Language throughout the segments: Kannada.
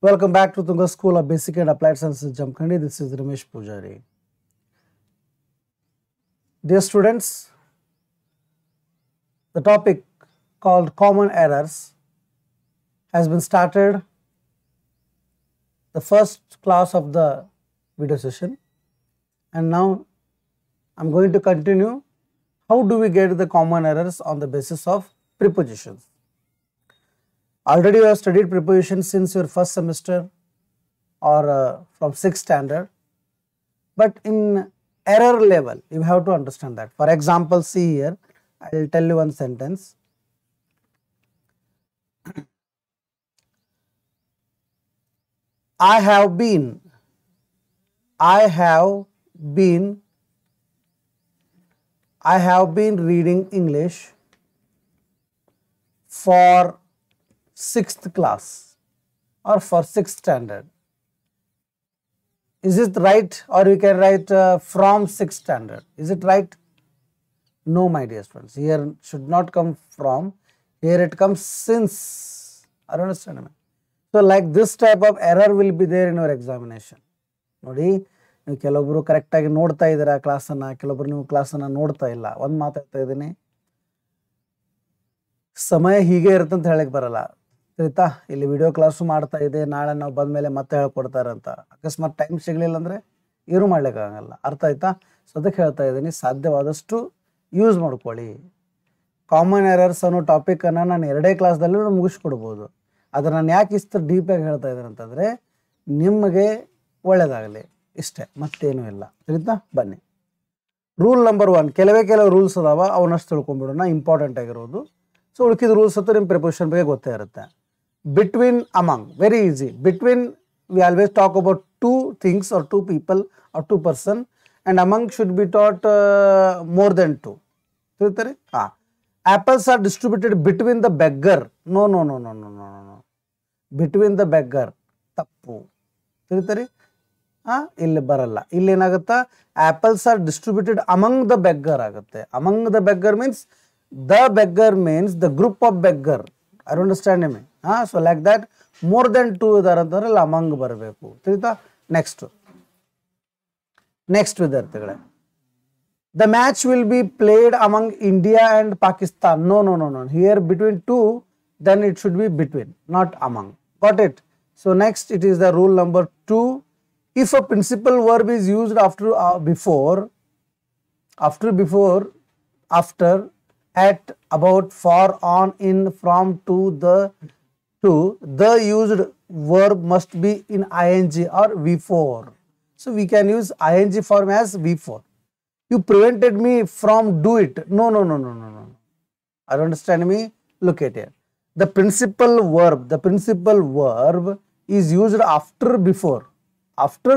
Welcome back to Tunga School of Basic and Applied Sciences, Jamkhandi. This is Ramesh Pujari. Dear students, the topic called common errors has been started, the first class of the video session, and now I am going to continue how do we get the common errors on the basis of prepositions. Already you have studied prepositions since your first semester or from 6th standard, but in error level you have to understand that. For example, see here, I will tell you one sentence. I have been reading English for 6th class or for 6th standard. Is it right? Or we can write from 6th standard. Is it right? No, my dear friends. Here should not come from. Here it comes since. I don't understand. So like this type of error will be there in your examination. ನೋಡಿ ನೀವು ಕೆಲವೊಬ್ಬರು ಕರೆಕ್ಟಾಗಿ ನೋಡ್ತಾ ಇದ್ದೀರಾ ಕ್ಲಾಸನ್ನು, ಕೆಲವೊಬ್ಬರು ನೀವು ಕ್ಲಾಸನ್ನು ನೋಡ್ತಾ ಇಲ್ಲ. ಒಂದು ಮಾತಾಡ್ತಾ ಇದ್ದೀನಿ, ಸಮಯ ಹೀಗೆ ಇರುತ್ತೆ ಅಂತ ಹೇಳಕ್ಕೆ ಬರಲ್ಲ. ಆಯ್ತಾ? ಇಲ್ಲಿ ವಿಡಿಯೋ ಕ್ಲಾಸು ಮಾಡ್ತಾ ಇದೆ, ನಾಳೆ ನಾವು ಬಂದ ಮೇಲೆ ಮತ್ತೆ ಹೇಳ್ಕೊಡ್ತಾರಂತ. ಅಕಸ್ಮಾತ್ ಟೈಮ್ ಸಿಗಲಿಲ್ಲ ಅಂದರೆ ಏನೂ ಮಾಡ್ಲಿಕ್ಕಾಗಲ್ಲ. ಅರ್ಥ ಆಯ್ತಾ? ಸೊ ಅದಕ್ಕೆ ಹೇಳ್ತಾ ಇದ್ದೀನಿ, ಸಾಧ್ಯವಾದಷ್ಟು ಯೂಸ್ ಮಾಡ್ಕೊಳ್ಳಿ. ಕಾಮನ್ ಎರರ್ಸ್ ಅನ್ನೋ ಟಾಪಿಕನ್ನು ನಾನು 2 ಕ್ಲಾಸ್ದಲ್ಲಿ ಮುಗಿಸ್ಕೊಡ್ಬೋದು. ಆದರೆ ನಾನು ಯಾಕೆ ಇಷ್ಟು ಡೀಪಾಗಿ ಹೇಳ್ತಾ ಇದ್ದೀನಿ ಅಂತಂದರೆ ನಿಮಗೆ ಒಳ್ಳೆಯದಾಗಲಿ ಇಷ್ಟೇ, ಮತ್ತೇನೂ ಇಲ್ಲ. ಆಯ್ತಾ? ಬನ್ನಿ. ರೂಲ್ ನಂಬರ್ 1, ಕೆಲವು ರೂಲ್ಸ್ ಅದಾವ, ಅವನ್ನಷ್ಟು ತಿಳ್ಕೊಂಡ್ಬಿಡೋಣ, ಇಂಪಾರ್ಟೆಂಟ್ ಆಗಿರೋದು. ಸೊ ಉಳ್ಕಿದ ರೂಲ್ಸ್ ಅಂತೂ ನಿಮ್ಮ ಪ್ರಿಪರೇಷನ್ ಬಗ್ಗೆ ಗೊತ್ತೇ ಇರುತ್ತೆ. Between, among, very easy. Between, we always talk about 2 things or 2 people or 2 person, and among should be taught more than 2. Apples are distributed between the beggar. No. Between the beggar. Tappu. ಇಲ್ಲಿ ಬರಲ್ಲ. ಇಲ್ಲಿ ಏನಾಗುತ್ತಾ, apples are distributed among the beggar ಆಗುತ್ತೆ. Among the beggar means the group of beggar. I don't understand me. So like that, more than 2 idare antandre among barabeku. ತಿಳಿತಾ? Next ವಿದ್ಯಾರ್ಥಿಗಳೇ, the match will be played among India and Pakistan. No. Here between 2, then it should be between, not among. Got it? So next, it is the rule number 2. If a principal verb is used after, at, about, for, on, in, from, to, the used verb must be in ing or V4. So we can use ing form as V4. You prevented me from do it. No. I don't understand me. Look at here. The principal verb is used after, before. After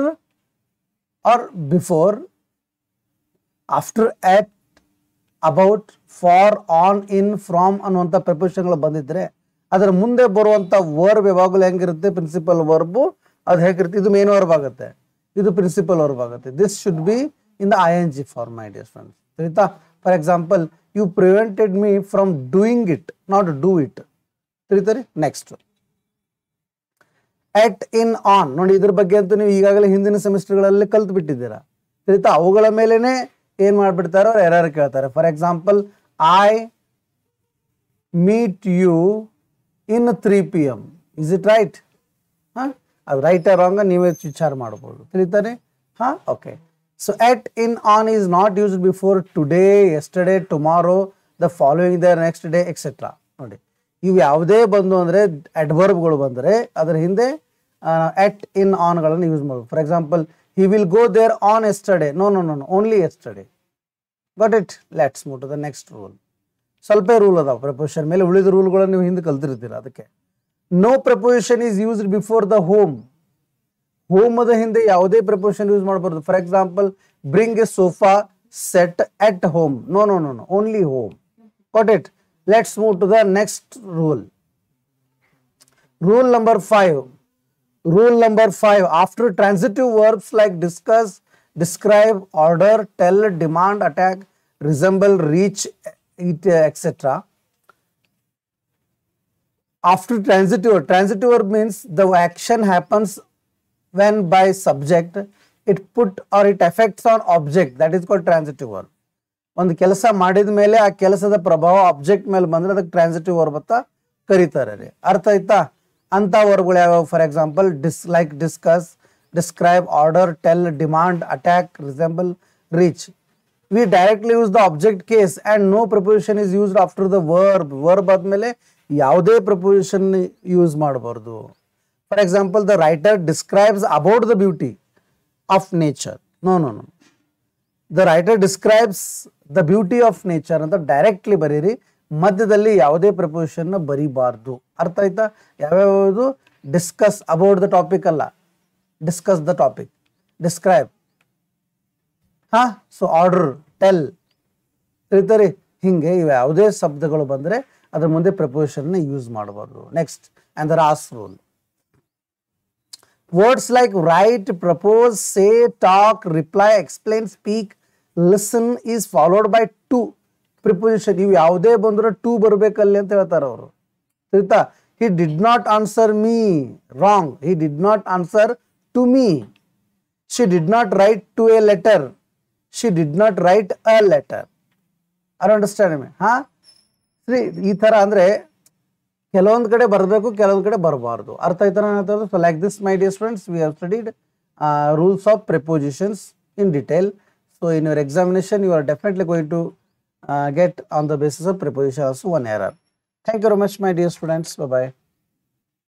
or before, after, at, about, for, on, in, from ಅನ್ನುವಂಥ ಪ್ರಿಪೋಸಿಷನ್ಗಳು ಬಂದಿದ್ರೆ ಅದರ ಮುಂದೆ ಬರುವಂಥ ವರ್ಬ್ ಯಾವಾಗಲೂ ಹೆಂಗಿರುತ್ತೆ, ಪ್ರಿನ್ಸಿಪಲ್ ವರ್ಬು ಅದು ಹೇಗಿರುತ್ತೆ, ಇದು ಮೇನ್ ವರ್ಬ್ ಆಗುತ್ತೆ, ಇದು ಪ್ರಿನ್ಸಿಪಲ್ ವರ್ಬ್ ಆಗುತ್ತೆ. This should be in the ing form, my dear friends. ತಿಳಿತಾ? For example, you prevented me from doing it, not do it. ತಿಳಿತಾರೆ? Next, at, in, on. ನೋಡಿ, ಇದ್ರ ಬಗ್ಗೆ ಅಂತೂ ನೀವು ಈಗಾಗಲೇ ಹಿಂದಿನ ಸೆಮಿಸ್ಟರ್ಗಳಲ್ಲಿ ಕಲ್ತು ಬಿಟ್ಟಿದ್ದೀರಾ. ತಿಳಿತಾ? ಅವುಗಳ ಮೇಲೇನೆ ಏನು ಮಾಡಿಬಿಡ್ತಾರೆ, ಅವ್ರು ಎರರ್ ಕೇಳ್ತಾರೆ. For example, I meet you in 3 PM. Is it right? ಅದು ರೈಟ್ ರಾಂಗ್ ನೀವೇ ವಿಚಾರ ಮಾಡ್ಬೋದು. ತಿಳಿತಾರೆ? Okay. So at, in, on is not used before today, yesterday, tomorrow, the following the next day etcetera. ನೋಡಿ, ಇವು ಯಾವುದೇ ಬಂದು ಅಂದರೆ ಅಡ್ವರ್ಬ್ಗಳು ಬಂದರೆ ಅದರ ಹಿಂದೆ ಎಟ್, ಇನ್, ಆನ್ಗಳನ್ನು ಯೂಸ್ ಮಾಡ್ಬೋದು. ಫಾರ್ ಎಕ್ಸಾಂಪಲ್, he will go there on yesterday. No, only yesterday. Got it? Let's move to the next rule. ಸ್ವಲ್ಪ ರೂಲ್ ಅದಾವ ಪ್ರಪೋಸಿಷನ್ ಮೇಲೆ, ಉಳಿದ ರೂಲ್ಗಳನ್ನು ನೀವು ಹಿಂದೆ ಕಲ್ತಿರ್ತೀರ. ಅದಕ್ಕೆ no preposition is used before the home. ಹೋಮದ ಹಿಂದೆ ಯಾವುದೇ ಪ್ರಪೋಸಿಷನ್ ಯೂಸ್ ಮಾಡಬಾರ್ದು. For example, bring a sofa set at home. No, only home. Got it? Let's move to the next rule. Rule number 5. After transitive verbs like discuss, describe, order, tell, demand, attack, resemble, reach, eat, etc. After transitive verb, transitive verb means the action happens when by subject it put or it affects on object, that is called transitive verb. ಒಂದು ಕೆಲಸ ಮಾಡಿದ ಮೇಲೆ ಆ ಕೆಲಸದ ಪ್ರಭಾವ ಆಬ್ಜೆಕ್ಟ್ ಮೇಲೆ ಬಂದ್ರೆ ಅದಕ್ಕೆ ಟ್ರಾನ್ಸಿಟಿವ್ ವರ್ಬ್ ಅಂತ ಕರೀತಾರೆ ರೀ. ಅರ್ಥ ಆಯ್ತಾ? ಅಂತ ವರ್ಬ್ಗಳು ಯಾವ್ಯಾವ? For example like discuss, describe, order, tell, demand, attack, resemble, reach. We directly use the object case and no preposition is used after the verb. Verb ಆದ್ಮೇಲೆ ಯಾವುದೇ ಪ್ರಪೋಸಿಷನ್ ಯೂಸ್ ಮಾಡಬಾರ್ದು. For example, the writer describes about the beauty of nature. No no no, the writer describes the beauty of nature ಅಂತ ಡೈರೆಕ್ಟ್ಲಿ ಬರೀರಿ, ಮಧ್ಯದಲ್ಲಿ ಯಾವುದೇ ಪ್ರಪೋಸಿಷನ್ ಬರೀಬಾರ್ದು. ಅರ್ಥ ಆಯ್ತಾ? ಯಾವ್ಯಾವುದು? ಡಿಸ್ಕಸ್ ಅಬೌಟ್ ದ ಟಾಪಿಕ್ ಅಲ್ಲ, ಡಿಸ್ಕಸ್ ದ ಟಾಪಿಕ್, ಡಿಸ್ಕ್ರೈಬ್, ಹಾ, ಸೊ ಆರ್ಡರ್, ಟೆಲ್, ತಿಳಿತಾರೆ. ಹಿಂಗೆ ಇವು ಯಾವುದೇ ಶಬ್ದಗಳು ಬಂದರೆ ಅದ್ರ ಮುಂದೆ ಪ್ರಪೋಸಿಷನ್ ಯೂಸ್ ಮಾಡಬಾರ್ದು. Next, and the Ross rule. Words like write, propose, say, talk, reply, explain, speak, listen is followed by to preposition. ಇವು ಯಾವುದೇ ಬಂದರೂ ಟು ಬರಬೇಕಲ್ಲಿ ಅಂತ ಹೇಳ್ತಾರೆ ಅವರು. ತಿಳಿತಾ? He did not answer me, wrong. He did not answer to me. She did not write to a letter. She did not right a letter. Are understand me? ಹಾ, ಸರಿ. ಈ ಥರ ಅಂದರೆ ಕೆಲವೊಂದು ಕಡೆ ಬರಬೇಕು, ಕೆಲವೊಂದು ಕಡೆ ಬರಬಾರ್ದು. ಅರ್ಥ ಆಯ್ತಾ ನಾನು ಹೇಳ್ತಾ? So like this my dear students, we have studied rules of prepositions in detail. So in your examination you are definitely going to get on the basis of preposition also one error. Thank you very much my dear students. Bye bye.